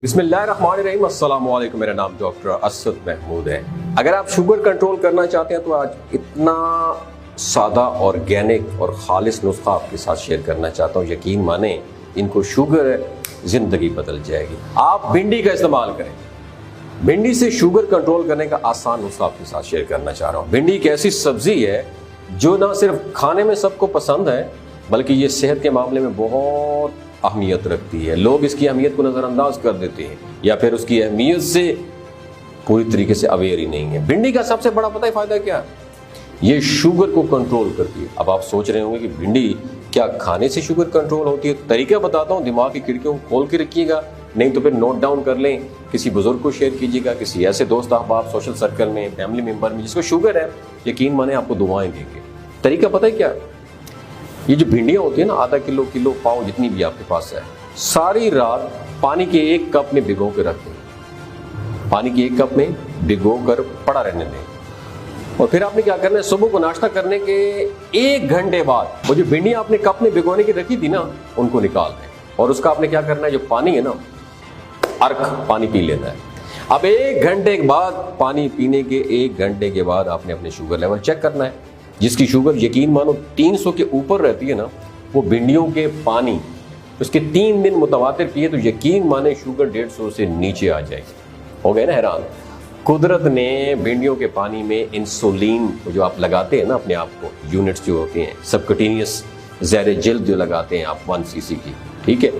बिस्मिल्लाहिर्रहमानिर्रहीम, अस्सलाम वालेकुम। मेरा नाम डॉक्टर असद महमूद है। अगर आप शुगर कंट्रोल करना चाहते हैं तो आज इतना सादा ऑर्गेनिक और खालिस नुस्खा आपके साथ शेयर करना चाहता हूँ। यकीन माने, इनको शुगर है, जिंदगी बदल जाएगी। आप भिंडी का इस्तेमाल करें। भिंडी से शुगर कंट्रोल करने का आसान नुस्खा आपके साथ शेयर करना चाह रहा हूँ। भिंडी एक ऐसी सब्जी है जो ना सिर्फ खाने में सबको पसंद है, बल्कि ये सेहत के मामले में बहुत अहमियत रखती है। लोग इसकी अहमियत को नज़रअंदाज कर देते हैं या फिर उसकी अहमियत से पूरी तरीके से अवेयर ही नहीं है। भिंडी का सबसे बड़ा पता है फ़ायदा क्या? ये शुगर को कंट्रोल करती है। अब आप सोच रहे होंगे कि भिंडी क्या खाने से शुगर कंट्रोल होती है? तरीका बताता हूँ, दिमाग की खिड़कियों को खोल के रखिएगा, नहीं तो फिर नोट डाउन कर लें, किसी बुजुर्ग को शेयर कीजिएगा, किसी ऐसे दोस्त अहबाब सोशल सर्कल में, फैमिली मेम्बर में जिसको शुगर है, यकीन माने आपको दुआएं देंगे। तरीका पता है क्या? ये जो भिंडियाँ होती है ना, आधा किलो पाव जितनी भी आपके पास है, सारी रात पानी के 1 कप में भिगो के रख दें। पानी के 1 कप में भिगो कर पड़ा रहने दें। और फिर आपने क्या करना है, सुबह को नाश्ता करने के 1 घंटे बाद वो जो भिंडियाँ आपने कप में भिगोने की रखी थी ना, उनको निकाल दें। और उसका आपने क्या करना है, जो पानी है ना, अर्क पानी पी लेना है। अब 1 घंटे के बाद, पानी पीने के 1 घंटे के बाद आपने अपने शुगर लेवल चेक करना है। जिसकी शुगर यकीन मानो 300 के ऊपर रहती है ना, वो भिंडियों के पानी उसके 3 दिन मुतवातिर पिए तो यकीन माने शुगर 150 से नीचे आ जाएगी। हो गए ना हैरान? कुदरत ने भिंडियों के पानी में इंसुलिन जो आप लगाते हैं ना अपने आप को, यूनिट्स जो होती हैं, सबकटेनियस ज़ेरे जिल्द जो लगाते हैं आप 1 cc की, ठीक है,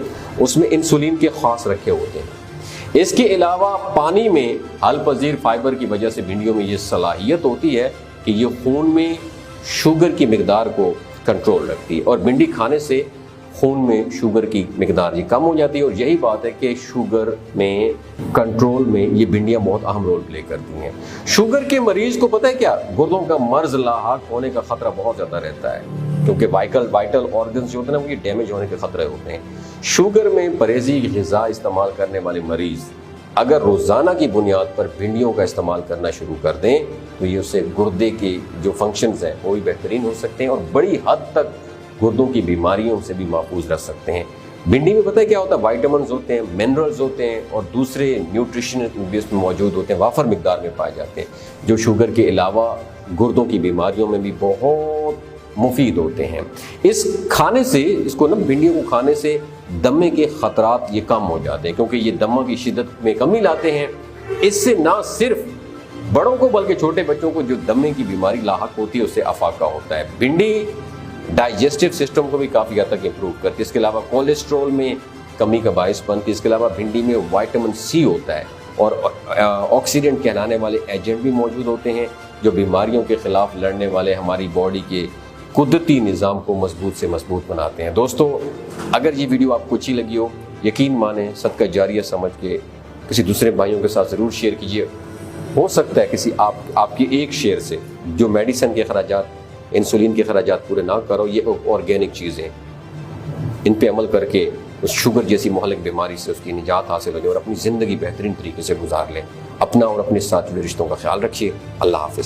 उसमें इंसुलिन के खास रखे होते हैं। इसके अलावा पानी में हल पजीर फाइबर की वजह से भिंडियों में ये सलाहियत होती है कि ये खून में शुगर की मिकदार को कंट्रोल रखती है। और भिंडी खाने से खून में शुगर की मिकदार ये कम हो जाती है। और यही बात है कि शुगर में कंट्रोल में ये भिंडियाँ बहुत अहम रोल प्ले करती हैं। शुगर के मरीज को पता है क्या, गुर्दों का मर्ज लाहक होने का खतरा बहुत ज़्यादा रहता है, क्योंकि वाइटल ऑर्गन्स जो होते हैं ना, वो ये डैमेज होने के खतरे होते हैं। शुगर में परहेजी ग़िज़ा इस्तेमाल करने वाले मरीज़ अगर रोज़ाना की बुनियाद पर भिंडियों का इस्तेमाल करना शुरू कर दें तो ये उससे गुर्दे के जो फंक्शंस हैं वो भी बेहतरीन हो सकते हैं और बड़ी हद तक गुर्दों की बीमारियों से भी महफूज रख सकते हैं। भिंडी में पता है क्या होता है, विटामिन्स होते हैं, मिनरल्स होते हैं और दूसरे न्यूट्रिशन भी इसमें मौजूद होते हैं, वाफर मिकदार में पाए जाते हैं, जो शुगर के अलावा गुर्दों की बीमारियों में भी बहुत मुफीद होते हैं। इस खाने से, इसको ना भिंडियों को खाने से दमे के खतरात ये कम हो जाते हैं, क्योंकि ये दमा की शिद्दत में कमी लाते हैं। इससे ना सिर्फ बड़ों को बल्कि छोटे बच्चों को जो दमे की बीमारी लाहक होती है उससे अफाका होता है। भिंडी डाइजेस्टिव सिस्टम को भी काफ़ी हद तक इम्प्रूव करती है। इसके अलावा कोलेस्ट्रॉल में कमी का बायस बनती है। इसके अलावा भिंडी में विटामिन सी होता है और ऑक्सीडेंट कहलाने वाले एजेंट भी मौजूद होते हैं जो बीमारियों के खिलाफ लड़ने वाले हमारी बॉडी के कुदरती निज़ाम को मजबूत से मजबूत बनाते हैं। दोस्तों, अगर ये वीडियो आपको अच्छी लगी हो, यकीन माने सदका जारिया समझ के किसी दूसरे भाइयों के साथ ज़रूर शेयर कीजिए। हो सकता है किसी आपकी एक शेयर से जो मेडिसिन के खर्चात, इंसुलिन के खर्चात पूरे ना करो, ये ऑर्गेनिक चीज़ें, इन पे अमल करके उस शुगर जैसी महलिक बीमारी से उसकी निजात हासिल हो जाए और अपनी ज़िंदगी बेहतरीन तरीके से गुजार लें। अपना और अपने साथ जुड़े रिश्तों का ख्याल रखिए। अल्लाह हाफ़िज़।